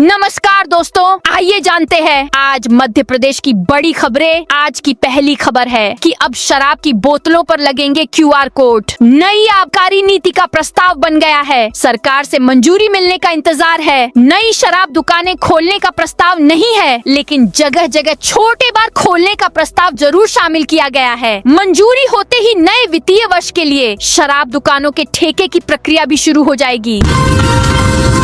नमस्कार दोस्तों, आइए जानते हैं आज मध्य प्रदेश की बड़ी खबरें। आज की पहली खबर है कि अब शराब की बोतलों पर लगेंगे QR कोड। नई आबकारी नीति का प्रस्ताव बन गया है। सरकार से मंजूरी मिलने का इंतजार है। नई शराब दुकानें खोलने का प्रस्ताव नहीं है, लेकिन जगह जगह छोटे बार खोलने का प्रस्ताव जरूर शामिल किया गया है। मंजूरी होते ही नए वित्तीय वर्ष के लिए शराब दुकानों के ठेके की प्रक्रिया भी शुरू हो जाएगी।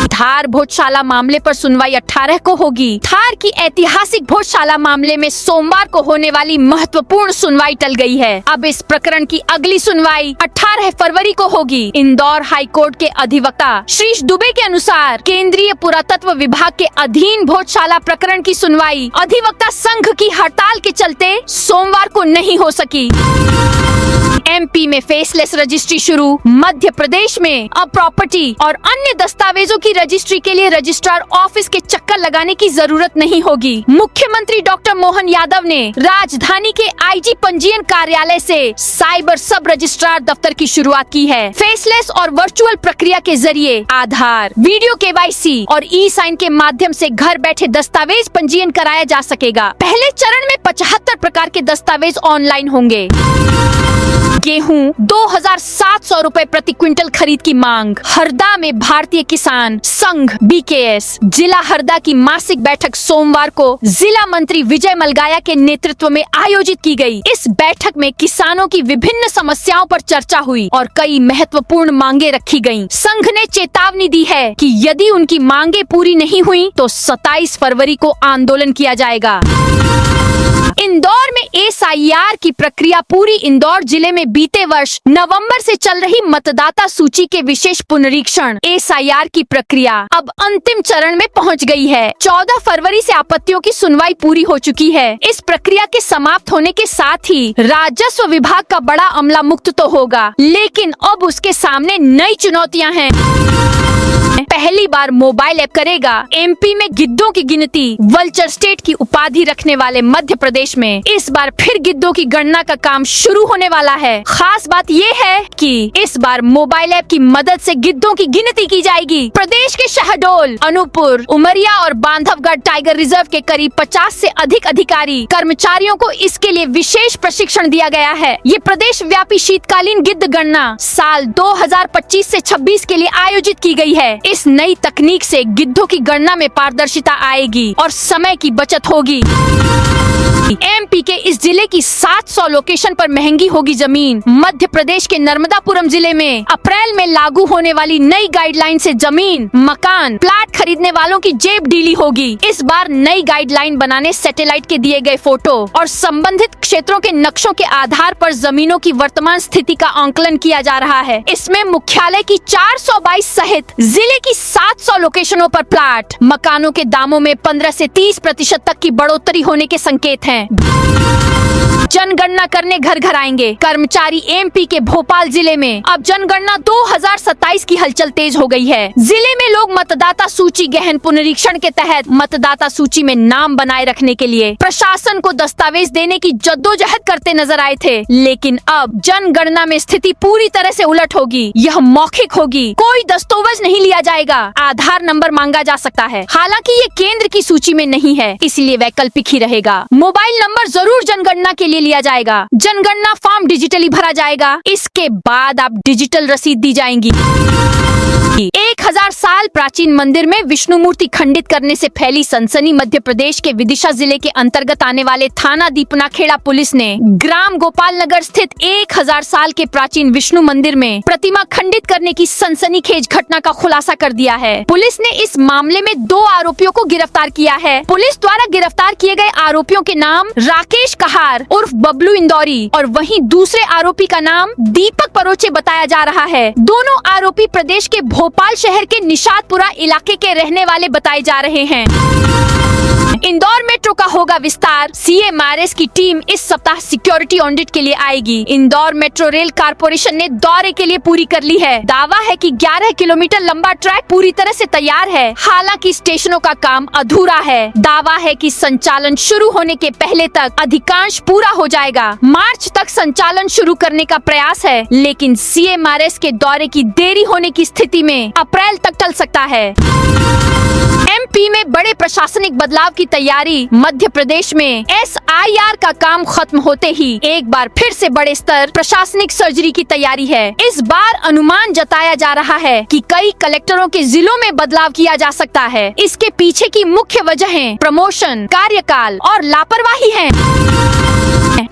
धार भोजशाला मामले पर सुनवाई 18 को होगी। धार की ऐतिहासिक भोजशाला मामले में सोमवार को होने वाली महत्वपूर्ण सुनवाई टल गई है। अब इस प्रकरण की अगली सुनवाई 18 फरवरी को होगी। इंदौर हाई कोर्ट के अधिवक्ता श्रीश दुबे के अनुसार केंद्रीय पुरातत्व विभाग के अधीन भोजशाला प्रकरण की सुनवाई अधिवक्ता संघ की हड़ताल के चलते सोमवार को नहीं हो सकी। MP में फेसलेस रजिस्ट्री शुरू। मध्य प्रदेश में अब प्रॉपर्टी और अन्य दस्तावेजों की रजिस्ट्री के लिए रजिस्ट्रार ऑफिस के चक्कर लगाने की जरूरत नहीं होगी। मुख्यमंत्री डॉक्टर मोहन यादव ने राजधानी के IG पंजीयन कार्यालय से साइबर सब रजिस्ट्रार दफ्तर की शुरुआत की है। फेसलेस और वर्चुअल प्रक्रिया के जरिए आधार, वीडियो KYC और E-साइन के माध्यम से घर बैठे दस्तावेज पंजीयन कराया जा सकेगा। पहले चरण में 75 प्रकार के दस्तावेज ऑनलाइन होंगे। गेहूं 2700 रुपए प्रति क्विंटल खरीद की मांग। हरदा में भारतीय किसान संघ BKS जिला हरदा की मासिक बैठक सोमवार को जिला मंत्री विजय मलगाया के नेतृत्व में आयोजित की गई। इस बैठक में किसानों की विभिन्न समस्याओं पर चर्चा हुई और कई महत्वपूर्ण मांगे रखी गयी। संघ ने चेतावनी दी है कि यदि उनकी मांगे पूरी नहीं हुई तो 27 फरवरी को आंदोलन किया जाएगा। इंदौर में SIR की प्रक्रिया पूरी। इंदौर जिले में बीते वर्ष नवंबर से चल रही मतदाता सूची के विशेष पुनरीक्षण SIR की प्रक्रिया अब अंतिम चरण में पहुंच गई है। 14 फरवरी से आपत्तियों की सुनवाई पूरी हो चुकी है। इस प्रक्रिया के समाप्त होने के साथ ही राजस्व विभाग का बड़ा अमला मुक्त तो होगा, लेकिन अब उसके सामने नई चुनौतियां हैं। पहली बार मोबाइल ऐप करेगा। MP में गिद्धों की गिनती। वल्चर स्टेट की उपाधि रखने वाले मध्य प्रदेश में इस बार फिर गिद्धों की गणना का काम शुरू होने वाला है। खास बात ये है कि इस बार मोबाइल ऐप की मदद से गिद्धों की गिनती की जाएगी। प्रदेश के शहडोल, अनूपपुर, उमरिया और बांधवगढ़ टाइगर रिजर्व के करीब 50 से अधिक अधिकारी कर्मचारियों को इसके लिए विशेष प्रशिक्षण दिया गया है। ये प्रदेश व्यापी शीतकालीन गिद्ध गणना साल 2025 से 26 के लिए आयोजित की गई है। इस नई तकनीक से गिद्धों की गणना में पारदर्शिता आएगी और समय की बचत होगी। MP के इस जिले की 700 लोकेशन पर महंगी होगी जमीन। मध्य प्रदेश के नर्मदापुरम जिले में अप्रैल में लागू होने वाली नई गाइडलाइन से जमीन, मकान, प्लाट खरीदने वालों की जेब ढीली होगी। इस बार नई गाइडलाइन बनाने सैटेलाइट के दिए गए फोटो और संबंधित क्षेत्रों के नक्शों के आधार पर जमीनों की वर्तमान स्थिति का आंकलन किया जा रहा है। इसमें मुख्यालय की 422 सहित जिले की 700 लोकेशनों पर प्लाट, मकानों के दामों में 15 से 30% तक की बढ़ोतरी होने के संकेत हैं। जनगणना करने घर घर आएंगे कर्मचारी। MP के भोपाल जिले में अब जनगणना 2027 की हलचल तेज हो गई है। जिले में लोग मतदाता सूची गहन पुनरीक्षण के तहत मतदाता सूची में नाम बनाए रखने के लिए प्रशासन को दस्तावेज देने की जद्दोजहद करते नजर आए थे, लेकिन अब जनगणना में स्थिति पूरी तरह से उलट होगी। यह मौखिक होगी, कोई दस्तावेज नहीं लिया जाएगा। आधार नंबर मांगा जा सकता है। हालांकि ये केंद्र की सूची में नहीं है, इसलिए वैकल्पिक ही रहेगा। मोबाइल नंबर जरूर जनगणना के लिए लिया जाएगा। जनगणना फॉर्म डिजिटली भरा जाएगा। इसके बाद आप डिजिटल रसीद दी जाएंगी। 1000 साल प्राचीन मंदिर में विष्णु मूर्ति खंडित करने से फैली सनसनी। मध्य प्रदेश के विदिशा जिले के अंतर्गत आने वाले थाना दीपनाखेड़ा पुलिस ने ग्राम गोपाल नगर स्थित 1000 साल के प्राचीन विष्णु मंदिर में प्रतिमा खंडित करने की सनसनीखेज घटना का खुलासा कर दिया है। पुलिस ने इस मामले में 2 आरोपियों को गिरफ्तार किया है। पुलिस द्वारा गिरफ्तार किए गए आरोपियों के नाम राकेश कहार उर्फ बबलू इंदौरी और वहीं दूसरे आरोपी का नाम दीपक परोचे बताया जा रहा है। दोनों आरोपी प्रदेश के भोपाल शहर के निशातपुरा इलाके के रहने वाले बताए जा रहे हैं। इंदौर मेट्रो का होगा विस्तार। CMRS की टीम इस सप्ताह सिक्योरिटी ऑडिट के लिए आएगी। इंदौर मेट्रो रेल कारपोरेशन ने दौरे के लिए पूरी कर ली है। दावा है कि 11 किलोमीटर लंबा ट्रैक पूरी तरह से तैयार है, हालांकि स्टेशनों का काम अधूरा है। दावा है कि संचालन शुरू होने के पहले तक अधिकांश पूरा हो जाएगा। मार्च तक संचालन शुरू करने का प्रयास है, लेकिन CMRS के दौरे की देरी होने की स्थिति में अप्रैल तक टल सकता है। MP में बड़े प्रशासनिक बदलाव की तैयारी। मध्य प्रदेश में SIR का काम खत्म होते ही एक बार फिर से बड़े स्तर प्रशासनिक सर्जरी की तैयारी है। इस बार अनुमान जताया जा रहा है कि कई कलेक्टरों के जिलों में बदलाव किया जा सकता है। इसके पीछे की मुख्य वजहें प्रमोशन, कार्यकाल और लापरवाही हैं।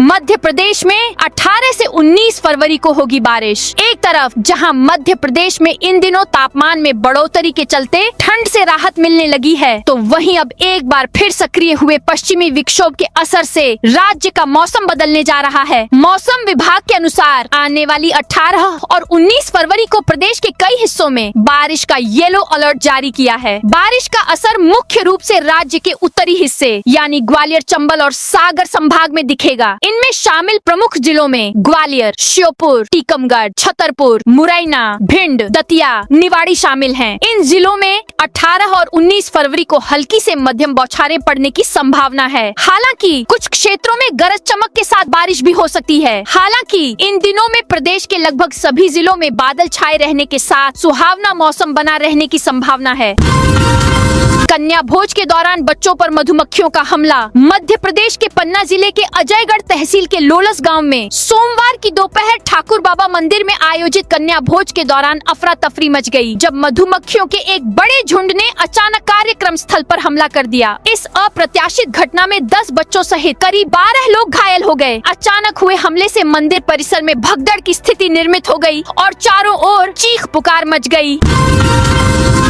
मध्य प्रदेश में 18 से 19 फरवरी को होगी बारिश। एक तरफ जहां मध्य प्रदेश में इन दिनों तापमान में बढ़ोतरी के चलते ठंड से राहत मिलने लगी है, तो वहीं अब एक बार फिर सक्रिय हुए पश्चिमी विक्षोभ के असर से राज्य का मौसम बदलने जा रहा है। मौसम विभाग के अनुसार आने वाली 18 और 19 फरवरी को प्रदेश के कई हिस्सों में बारिश का येलो अलर्ट जारी किया है। बारिश का असर मुख्य रूप से राज्य के उत्तरी हिस्से यानी ग्वालियर, चंबल और सागर संभाग में दिखेगा। इनमें शामिल प्रमुख जिलों में ग्वालियर, श्योपुर, टीकमगढ़, छतरपुर, मुरैना, भिंड, दतिया, निवाड़ी शामिल हैं। इन जिलों में 18 और 19 फरवरी को हल्की से मध्यम बौछारें पड़ने की संभावना है। हालांकि कुछ क्षेत्रों में गरज चमक के साथ बारिश भी हो सकती है। हालांकि इन दिनों में प्रदेश के लगभग सभी जिलों में बादल छाए रहने के साथ सुहावना मौसम बना रहने की संभावना है। कन्या भोज के दौरान बच्चों पर मधुमक्खियों का हमला। मध्य प्रदेश के पन्ना जिले के अजयगढ़ तहसील के लोलस गांव में सोमवार की दोपहर ठाकुर बाबा मंदिर में आयोजित कन्या भोज के दौरान अफरा तफरी मच गई, जब मधुमक्खियों के एक बड़े झुंड ने अचानक कार्यक्रम स्थल पर हमला कर दिया। इस अप्रत्याशित घटना में 10 बच्चों सहित करीब 12 लोग घायल हो गए। अचानक हुए हमले से मंदिर परिसर में भगदड़ की स्थिति निर्मित हो गई और चारों ओर चीख पुकार मच गई।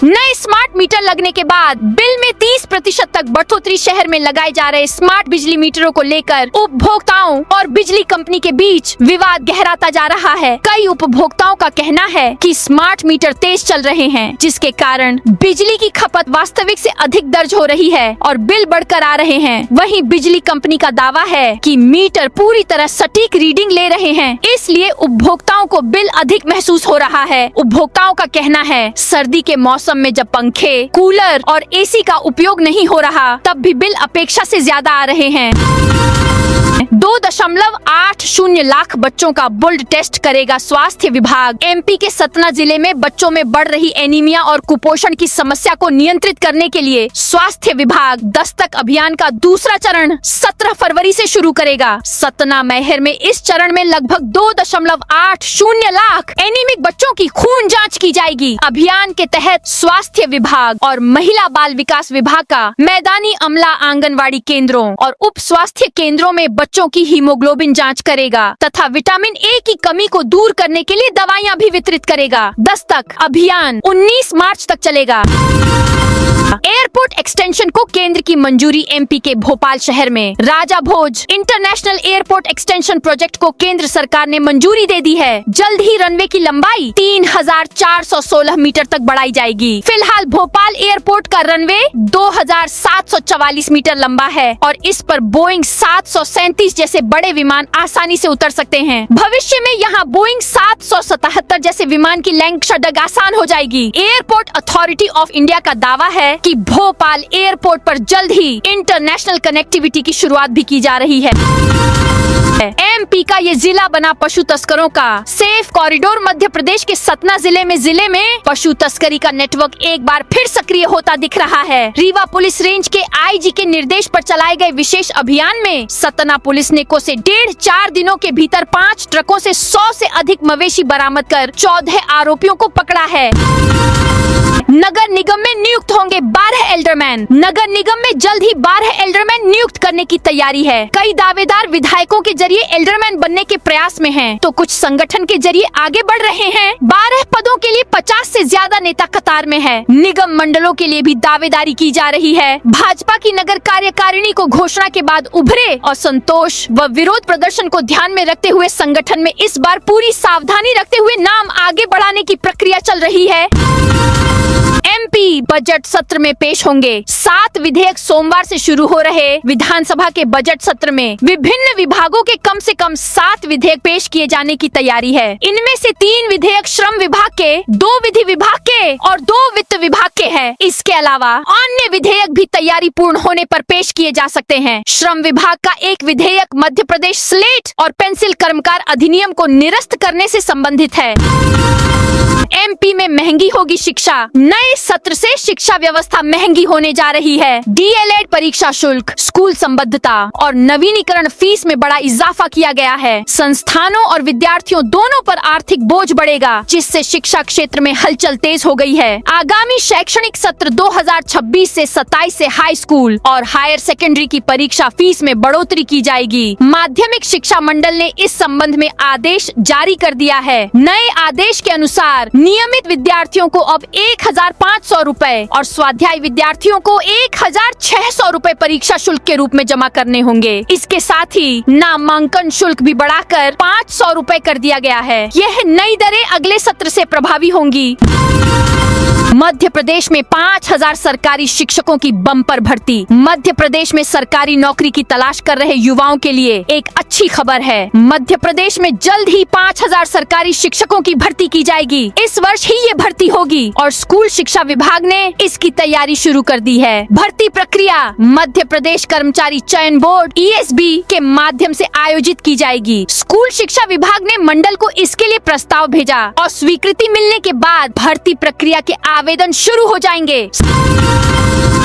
नए स्मार्ट मीटर लगने के बाद बिल में 30% तक बढ़ोतरी। शहर में लगाए जा रहे स्मार्ट बिजली मीटरों को लेकर उपभोक्ताओं और बिजली कंपनी के बीच विवाद गहराता जा रहा है। कई उपभोक्ताओं का कहना है कि स्मार्ट मीटर तेज चल रहे हैं, जिसके कारण बिजली की खपत वास्तविक से अधिक दर्ज हो रही है और बिल बढ़कर आ रहे हैं। वहीं बिजली कंपनी का दावा है कि मीटर पूरी तरह सटीक रीडिंग ले रहे हैं, इसलिए उपभोक्ताओं को बिल अधिक महसूस हो रहा है। उपभोक्ताओं का कहना है सर्दी के मौसम में जब पंखे, कूलर और एसी का उपयोग नहीं हो रहा, तब भी बिल अपेक्षा से ज्यादा आ रहे हैं। 2.80 लाख बच्चों का बुल्ड टेस्ट करेगा स्वास्थ्य विभाग। MP के सतना जिले में बच्चों में बढ़ रही एनीमिया और कुपोषण की समस्या को नियंत्रित करने के लिए स्वास्थ्य विभाग दस्तक अभियान का दूसरा चरण 17 फरवरी से शुरू करेगा। सतना मैहर में इस चरण में लगभग 2.80 लाख एनीमिक बच्चों की खून जांच की जाएगी। अभियान के तहत स्वास्थ्य विभाग और महिला बाल विकास विभाग का मैदानी अमला आंगनवाड़ी केंद्रों और उप स्वास्थ्य केंद्रों में बच्चों की हीमोग्लोबिन जांच करेगा तथा विटामिन A की कमी को दूर करने के लिए दवाइयां भी वितरित करेगा। दस्तक अभियान 19 मार्च तक चलेगा। एयरपोर्ट एक्सटेंशन को केंद्र की मंजूरी। MP के भोपाल शहर में राजा भोज इंटरनेशनल एयरपोर्ट एक्सटेंशन प्रोजेक्ट को केंद्र सरकार ने मंजूरी दे दी है। जल्द ही रनवे की लंबाई 3416 मीटर तक बढ़ाई जाएगी। फिलहाल भोपाल एयरपोर्ट का रनवे 2744 मीटर लंबा है और इस पर बोइंग 737 जैसे बड़े विमान आसानी से उतर सकते हैं। भविष्य में यहाँ बोइंग 777 जैसे विमान की लैंड सड़क आसान हो जाएगी। एयरपोर्ट अथॉरिटी ऑफ इंडिया का दावा है कि भोपाल एयरपोर्ट पर जल्द ही इंटरनेशनल कनेक्टिविटी की शुरुआत भी की जा रही है। MP का ये जिला बना पशु तस्करों का सेफ कॉरिडोर। मध्य प्रदेश के सतना जिले में पशु तस्करी का नेटवर्क एक बार फिर सक्रिय होता दिख रहा है। रीवा पुलिस रेंज के IG के निर्देश पर चलाए गए विशेष अभियान में सतना पुलिस ने को से 1.5-4 दिनों के भीतर 5 ट्रकों से 100 से अधिक मवेशी बरामद कर 14 आरोपियों को पकड़ा है। नगर निगम में नियुक्त होंगे 12 एल्डरमैन। नगर निगम में जल्द ही 12 एल्डरमैन नियुक्त करने की तैयारी है। कई दावेदार विधायकों के जरिए एल्डरमैन बनने के प्रयास में हैं, तो कुछ संगठन के जरिए आगे बढ़ रहे हैं। 12 पदों के लिए 50 से ज्यादा नेता कतार में है। निगम मंडलों के लिए भी दावेदारी की जा रही है। भाजपा की नगर कार्यकारिणी को घोषणा के बाद उभरे असंतोष रोष व विरोध प्रदर्शन को ध्यान में रखते हुए संगठन में इस बार पूरी सावधानी रखते हुए नाम आगे बढ़ाने की प्रक्रिया चल रही है। एमपी बजट सत्र में पेश होंगे 7 विधेयक। सोमवार से शुरू हो रहे विधानसभा के बजट सत्र में विभिन्न विभागों के कम से कम 7 विधेयक पेश किए जाने की तैयारी है। इनमें से 3 विधेयक श्रम विभाग के, 2 विधि विभाग के और 2 वित्त विभाग के हैं। इसके अलावा अन्य विधेयक भी तैयारी पूर्ण होने पर पेश किए जा सकते हैं। श्रम विभाग का एक विधेयक मध्य प्रदेश स्लेट और पेंसिल कर्मकार अधिनियम को निरस्त करने से संबंधित है। एमपी में महंगी होगी शिक्षा। नए सत्र से शिक्षा व्यवस्था महंगी होने जा रही है। डीएलएड परीक्षा शुल्क, स्कूल संबद्धता और नवीनीकरण फीस में बड़ा इजाफा किया गया है। संस्थानों और विद्यार्थियों दोनों पर आर्थिक बोझ बढ़ेगा, जिससे शिक्षा क्षेत्र में हलचल तेज हो गई है। आगामी शैक्षणिक सत्र 2026 से 27 से हाई स्कूल और हायर सेकेंडरी की परीक्षा फीस में बढ़ोतरी की जाएगी। माध्यमिक शिक्षा मंडल ने इस संबंध में आदेश जारी कर दिया है। नए आदेश के अनुसार नियमित विद्यार्थियों को अब 1500 रूपए और स्वाध्याय विद्यार्थियों को 1600 रूपए परीक्षा शुल्क के रूप में जमा करने होंगे। इसके साथ ही नामांकन शुल्क भी बढ़ाकर 500 रूपए कर दिया गया है। यह नई दरें अगले सत्र से प्रभावी होंगी। मध्य प्रदेश में 5000 सरकारी शिक्षकों की बम्पर भर्ती। मध्य प्रदेश में सरकारी नौकरी की तलाश कर रहे युवाओं के लिए एक अच्छी खबर है। मध्य प्रदेश में जल्द ही 5000 सरकारी शिक्षकों की भर्ती की जाएगी। इस वर्ष ही ये भर्ती होगी और स्कूल शिक्षा विभाग ने इसकी तैयारी शुरू कर दी है। भर्ती प्रक्रिया मध्य प्रदेश कर्मचारी चयन बोर्ड ESB के माध्यम से आयोजित की जाएगी। स्कूल शिक्षा विभाग ने मंडल को इसके लिए प्रस्ताव भेजा और स्वीकृति मिलने के बाद भर्ती प्रक्रिया के आवेदन शुरू हो जाएंगे।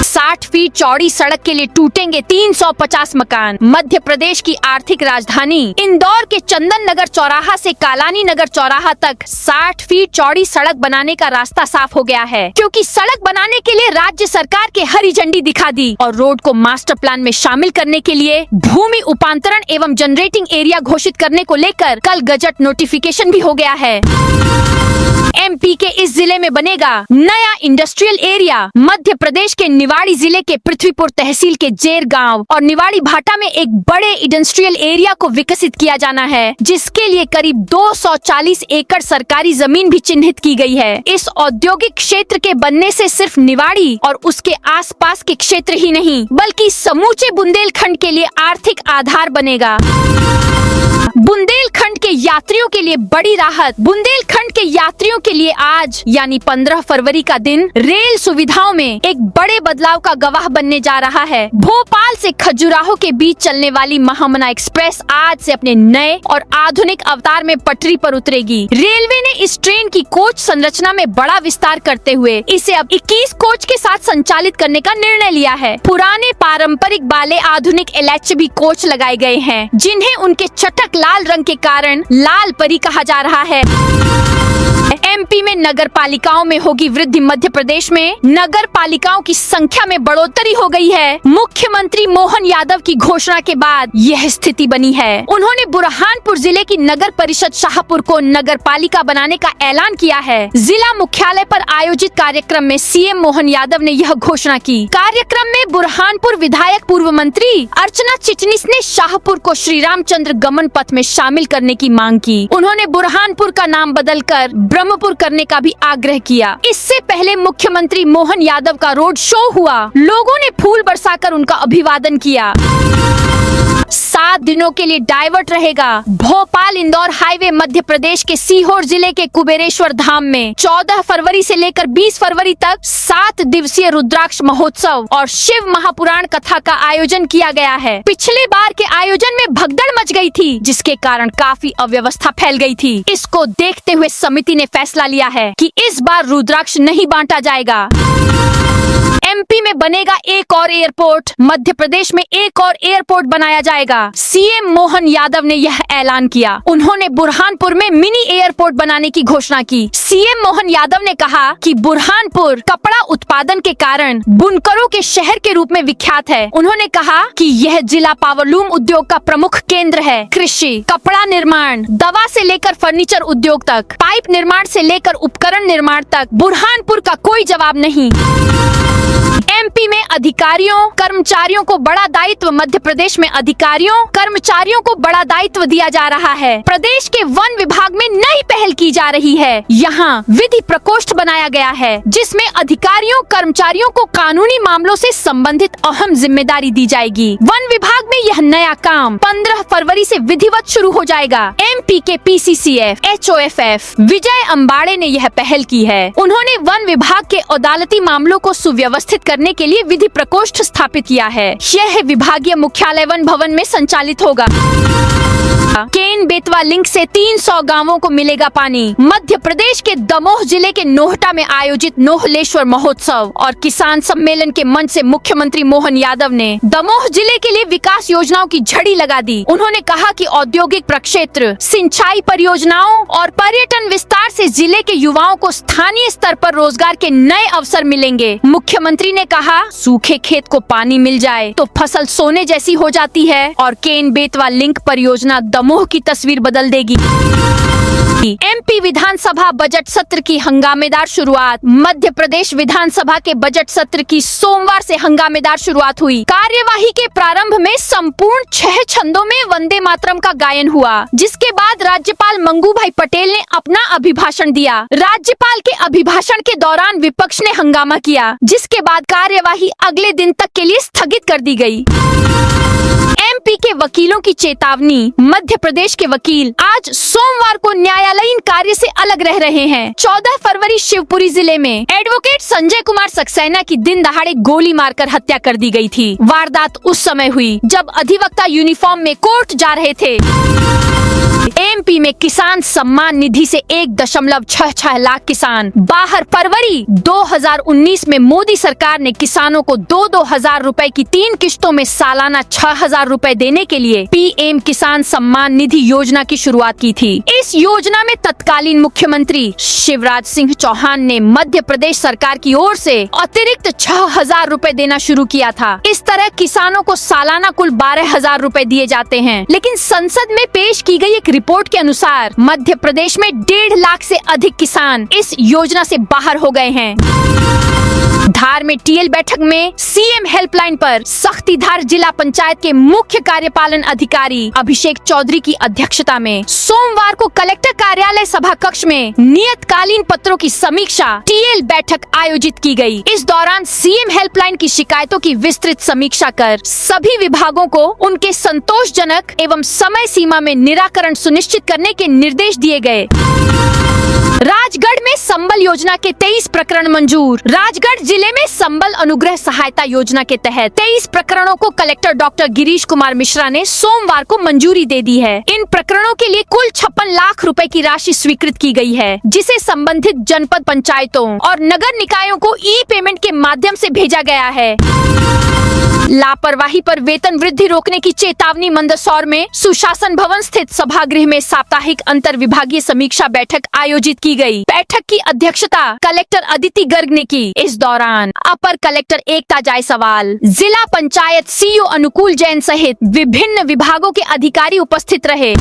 60 फीट चौड़ी सड़क के लिए टूटेंगे 350 मकान। मध्य प्रदेश की आर्थिक राजधानी इंदौर के चंदन नगर चौराहा से कालानी नगर चौराहा तक 60 फीट चौड़ी सड़क बनाने का रास्ता साफ हो गया है, क्योंकि सड़क बनाने के लिए राज्य सरकार के हरी झंडी दिखा दी और रोड को मास्टर प्लान में शामिल करने के लिए भूमि उपांतरण एवं जनरेटिंग एरिया घोषित करने को लेकर कल गजट नोटिफिकेशन भी हो गया है। एमपी के इस जिले में बनेगा नया इंडस्ट्रियल एरिया। मध्य प्रदेश के निवाड़ी जिले के पृथ्वीपुर तहसील के जेर गांव और निवाड़ी भाटा में एक बड़े इंडस्ट्रियल एरिया को विकसित किया जाना है, जिसके लिए करीब 240 एकड़ सरकारी जमीन भी चिन्हित की गई है। इस औद्योगिक क्षेत्र के बनने से सिर्फ निवाड़ी और उसके आसपास के क्षेत्र ही नहीं, बल्कि समूचे बुंदेलखंड के लिए आर्थिक आधार बनेगा। बुंदेलखंड के यात्रियों के लिए बड़ी राहत। बुंदेलखंड के यात्रियों के लिए आज यानी 15 फरवरी का दिन रेल सुविधाओं में एक बड़े बदलाव का गवाह बनने जा रहा है। भोपाल से खजुराहो के बीच चलने वाली महामना एक्सप्रेस आज से अपने नए और आधुनिक अवतार में पटरी पर उतरेगी। रेलवे ने इस ट्रेन की कोच संरचना में बड़ा विस्तार करते हुए इसे अब 21 कोच के साथ संचालित करने का निर्णय लिया है। पुराने पारंपरिक वाले आधुनिक LHB कोच लगाए गए हैं, जिन्हें उनके चटक लाल रंग के कारण लाल परी कहा जा रहा है। एमपी में नगर पालिकाओं में होगी वृद्धि। मध्य प्रदेश में नगर पालिकाओं की संख्या में बढ़ोतरी हो गई है। मुख्यमंत्री मोहन यादव की घोषणा के बाद यह स्थिति बनी है। उन्होंने बुरहानपुर जिले की नगर परिषद शाहपुर को नगर पालिका बनाने का ऐलान किया है। जिला मुख्यालय पर आयोजित कार्यक्रम में CM मोहन यादव ने यह घोषणा की। कार्यक्रम में बुरहानपुर विधायक पूर्व मंत्री अर्चना चिटनिस ने शाहपुर को श्री रामचंद्र गमन पथ में शामिल करने की मांग की। उन्होंने बुरहानपुर का नाम बदलकर ब्रह्मपुर करने का भी आग्रह किया। इससे पहले मुख्यमंत्री मोहन यादव का रोड शो हुआ। लोगों ने फूल बरसाकर उनका अभिवादन किया। 7 दिनों के लिए डाइवर्ट रहेगा। भोपाल इंदौर हाईवे मध्य प्रदेश के सीहोर जिले के कुबेरेश्वर धाम में 14 फरवरी से लेकर 20 फरवरी तक 7 दिवसीय रुद्राक्ष महोत्सव और शिव महापुराण कथा का आयोजन किया गया है। पिछले बार के आयोजन में भगदड़ मच गई थी, जिसके कारण काफी अव्यवस्था फैल गई थी। इसको देखते हुए समिति ने फैसला लिया है कि इस बार रुद्राक्ष नहीं बांटा जाएगा। एमपी में बनेगा एक और एयरपोर्ट। मध्य प्रदेश में एक और एयरपोर्ट बनाया जाएगा। CM मोहन यादव ने यह ऐलान किया। उन्होंने बुरहानपुर में मिनी एयरपोर्ट बनाने की घोषणा की। CM मोहन यादव ने कहा कि बुरहानपुर कपड़ा उत्पादन के कारण बुनकरों के शहर के रूप में विख्यात है। उन्होंने कहा कि यह जिला पावरलूम उद्योग का प्रमुख केंद्र है। कृषि, कपड़ा निर्माण, दवा से लेकर फर्नीचर उद्योग तक, पाइप निर्माण से लेकर उपकरण निर्माण तक बुरहानपुर का कोई जवाब नहीं। एमपी में अधिकारियों कर्मचारियों को बड़ा दायित्व। मध्य प्रदेश में अधिकारियों कर्मचारियों को बड़ा दायित्व दिया जा रहा है। प्रदेश के वन विभाग में नई पहल की जा रही है। यहाँ विधि प्रकोष्ठ बनाया गया है जिसमें अधिकारियों कर्मचारियों को कानूनी मामलों से संबंधित अहम जिम्मेदारी दी जाएगी। वन विभाग में यह नया काम 15 फरवरी से विधिवत शुरू हो जाएगा। MP के PCCF HOFF विजय अम्बाड़े ने यह पहल की है। उन्होंने वन विभाग के अदालती मामलों को सुव्यवस्थित करने के लिए विधि प्रकोष्ठ स्थापित किया है। यह विभागीय मुख्यालय वन भवन में संचालित होगा। केन बेतवा लिंक से 300 गांवों को मिलेगा पानी। मध्य प्रदेश के दमोह जिले के नोहटा में आयोजित नोहलेश्वर महोत्सव और किसान सम्मेलन के मंच से मुख्यमंत्री मोहन यादव ने दमोह जिले के लिए विकास योजनाओं की झड़ी लगा दी। उन्होंने कहा कि औद्योगिक प्रक्षेत्र, सिंचाई परियोजनाओं और पर्यटन विस्तार से जिले के युवाओं को स्थानीय स्तर पर रोजगार के नए अवसर मिलेंगे। मुख्यमंत्री ने कहा, सूखे खेत को पानी मिल जाए तो फसल सोने जैसी हो जाती है और केन बेतवा लिंक परियोजना दमोह की तस्वीर बदल देगी। MP विधानसभा बजट सत्र की हंगामेदार शुरुआत। मध्य प्रदेश विधानसभा के बजट सत्र की सोमवार से हंगामेदार शुरुआत हुई। कार्यवाही के प्रारंभ में संपूर्ण 6 छंदों में वंदे मातरम का गायन हुआ, जिसके बाद राज्यपाल मंगू भाई पटेल ने अपना अभिभाषण दिया। राज्यपाल के अभिभाषण के दौरान विपक्ष ने हंगामा किया, जिसके बाद कार्यवाही अगले दिन तक के लिए स्थगित कर दी गयी। MP के वकीलों की चेतावनी। मध्य प्रदेश के वकील आज सोमवार को न्यायालयीन कार्य से अलग रह रहे हैं। 14 फरवरी शिवपुरी जिले में एडवोकेट संजय कुमार सक्सेना की दिन दहाड़े गोली मारकर हत्या कर दी गई थी। वारदात उस समय हुई जब अधिवक्ता यूनिफॉर्म में कोर्ट जा रहे थे। MP में किसान सम्मान निधि से 1.66 लाख किसान बाहर। फरवरी 2019 में मोदी सरकार ने किसानों को 2-2 हजार रुपए की 3 किश्तों में सालाना 6,000 रुपए देने के लिए PM किसान सम्मान निधि योजना की शुरुआत की थी। इस योजना में तत्कालीन मुख्यमंत्री शिवराज सिंह चौहान ने मध्य प्रदेश सरकार की ओर से अतिरिक्त 6,000 रुपए देना शुरू किया था। इस तरह किसानों को सालाना कुल 12,000 रुपए दिए जाते हैं। लेकिन संसद में पेश की गई एक रिपोर्ट के अनुसार मध्य प्रदेश में 1.5 लाख से अधिक किसान इस योजना से बाहर हो गए हैं। धार में TL बैठक में CM हेल्पलाइन पर सख्तीधार जिला पंचायत के मुख्य कार्यपालन अधिकारी अभिषेक चौधरी की अध्यक्षता में सोमवार को कलेक्टर कार्यालय सभा कक्ष में नियतकालीन पत्रों की समीक्षा TL बैठक आयोजित की गई। इस दौरान CM हेल्पलाइन की शिकायतों की विस्तृत समीक्षा कर सभी विभागों को उनके संतोषजनक एवं समय सीमा में निराकरण सुनिश्चित करने के निर्देश दिए गए। राजगढ़ में संबल योजना के 23 प्रकरण मंजूर। राजगढ़ जिले में संबल अनुग्रह सहायता योजना के तहत 23 प्रकरणों को कलेक्टर डॉक्टर गिरीश कुमार मिश्रा ने सोमवार को मंजूरी दे दी है। इन प्रकरणों के लिए कुल 56 लाख रुपए की राशि स्वीकृत की गई है, जिसे संबंधित जनपद पंचायतों और नगर निकायों को ई-पेमेंट के माध्यम से भेजा गया है। लापरवाही पर वेतन वृद्धि रोकने की चेतावनी। मंदसौर में सुशासन भवन स्थित सभागृह में साप्ताहिक अंतर विभागीय समीक्षा बैठक आयोजित की गई। बैठक की अध्यक्षता कलेक्टर अदिति गर्ग ने की। इस दौरान अपर कलेक्टर एकता जायसवाल, जिला पंचायत CO अनुकूल जैन सहित विभिन्न विभागों के अधिकारी उपस्थित रहे।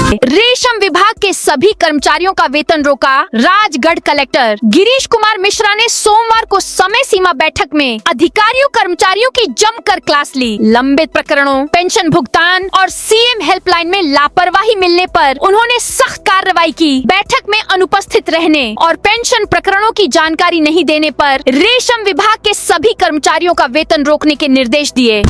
रेशम विभाग के सभी कर्मचारियों का वेतन रोका। राजगढ़ कलेक्टर गिरीश कुमार मिश्रा ने सोमवार को समय सीमा बैठक में अधिकारियों कर्मचारियों की जमकर क्लास ली। लंबित प्रकरणों, पेंशन भुगतान और CM हेल्पलाइन में लापरवाही मिलने पर उन्होंने सख्त कार्रवाई की। बैठक में अनुपस्थित रहने और पेंशन प्रकरणों की जानकारी नहीं देने पर रेशम विभाग के सभी कर्मचारियों का वेतन रोकने के निर्देश दिए।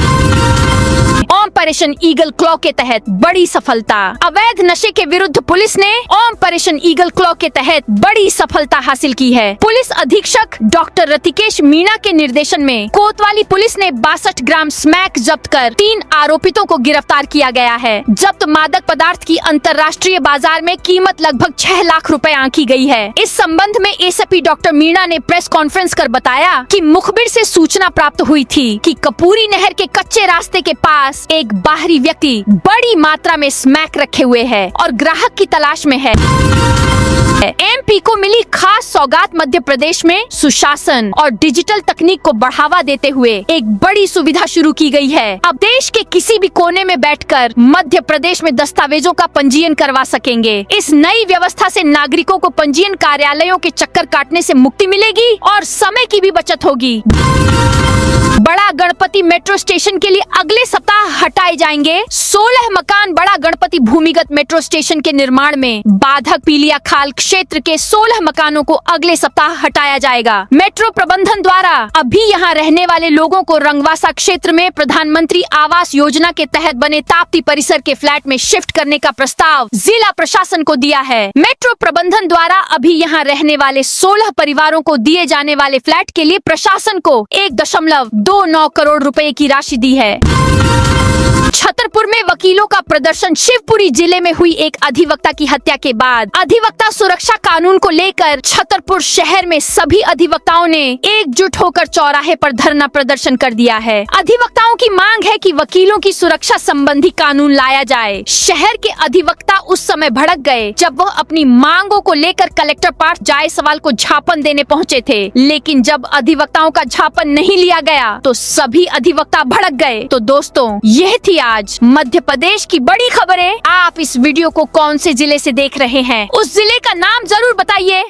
ऑपरेशन ईगल क्लॉ के तहत बड़ी सफलता। अवैध नशे के विरुद्ध पुलिस ने ऑपरेशन ईगल क्लॉ के तहत बड़ी सफलता हासिल की है। पुलिस अधीक्षक डॉक्टर रतिकेश मीणा के निर्देशन में कोतवाली पुलिस ने 62 ग्राम स्मैक जब्त कर 3 आरोपितों को गिरफ्तार किया गया है। जब्त मादक पदार्थ की अंतर्राष्ट्रीय बाजार में कीमत लगभग 6 लाख रुपए आंकी गई है। इस संबंध में ASP डॉक्टर मीणा ने प्रेस कॉन्फ्रेंस कर बताया कि मुखबिर से सूचना प्राप्त हुई थी कि कपूरी नहर के कच्चे रास्ते के पास एक बाहरी व्यक्ति बड़ी मात्रा में स्मैक रखे हुए है और ग्राहक की तलाश में है। MP को मिली खास सौगात। मध्य प्रदेश में सुशासन और डिजिटल तकनीक को बढ़ावा देते हुए एक बड़ी सुविधा शुरू की गई है। अब देश के किसी भी कोने में बैठकर मध्य प्रदेश में दस्तावेजों का पंजीयन करवा सकेंगे। इस नई व्यवस्था से नागरिकों को पंजीयन कार्यालयों के चक्कर काटने से मुक्ति मिलेगी और समय की भी बचत होगी। बड़ा गणपति मेट्रो स्टेशन के लिए अगले सप्ताह हटाए जाएंगे। 16 मकान बड़ा गणपति भूमिगत मेट्रो स्टेशन के निर्माण में बाधक पीलिया खाल क्षेत्र के 16 मकानों को अगले सप्ताह हटाया जाएगा। मेट्रो प्रबंधन द्वारा अभी यहाँ रहने वाले लोगों को रंगवासा क्षेत्र में प्रधानमंत्री आवास योजना के तहत बने ताप्ती परिसर के फ्लैट में शिफ्ट करने का प्रस्ताव जिला प्रशासन को दिया है। मेट्रो प्रबंधन द्वारा अभी यहाँ रहने वाले 16 परिवारों को दिए जाने वाले फ्लैट के लिए प्रशासन को 1.29 करोड़ रुपए की राशि दी है। छतरपुर में वकीलों का प्रदर्शन। शिवपुरी जिले में हुई एक अधिवक्ता की हत्या के बाद अधिवक्ता सुरक्षा कानून को लेकर छतरपुर शहर में सभी अधिवक्ताओं ने एकजुट होकर चौराहे पर धरना प्रदर्शन कर दिया है। अधिवक्ताओं की मांग है कि वकीलों की सुरक्षा संबंधी कानून लाया जाए। शहर के अधिवक्ता उस समय भड़क गए जब वह अपनी मांगों को लेकर कलेक्टर पार्थ जायसवाल को झापन देने पहुँचे थे, लेकिन जब अधिवक्ताओं का झापन नहीं लिया गया तो सभी अधिवक्ता भड़क गए। तो दोस्तों, यह थी आज मध्य प्रदेश की बड़ी खबरें। आप इस वीडियो को कौन से जिले से देख रहे हैं, उस जिले का नाम जरूर बताइए।